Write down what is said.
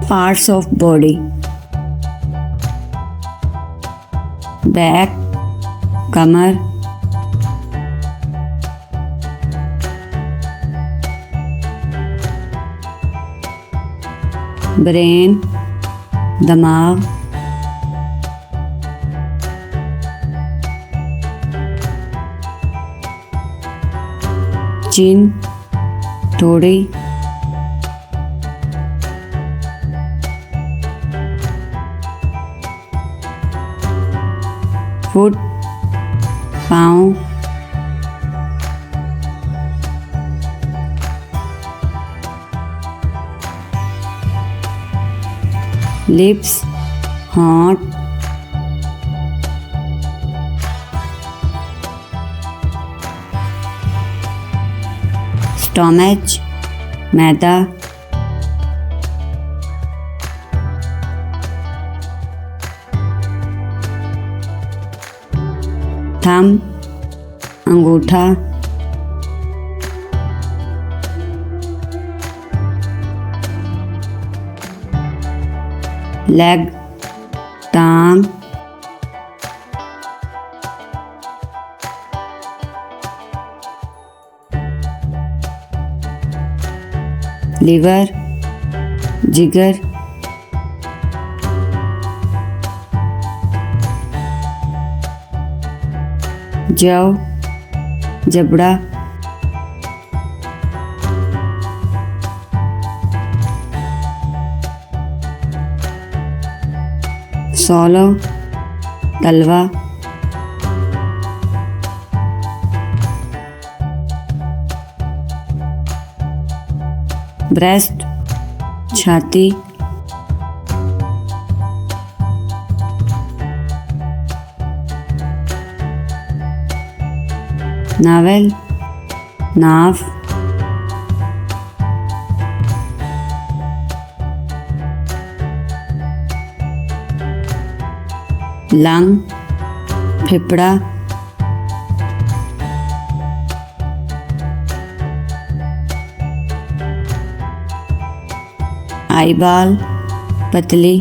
Parts of body: back, Qamar, brain, दिमाग, चिन, थोड़ी, foot, पाँव, लिप्स, होंठ, स्टोमच, मैदा, थंब, अंगूठा, लेग, टांग, लिवर, जिगर, जौ, जबड़ा, सोलो, तलवा, ब्रेस्ट, छाती, नावल, नाव, लंग, फेफड़ा, आईबॉल, पतली,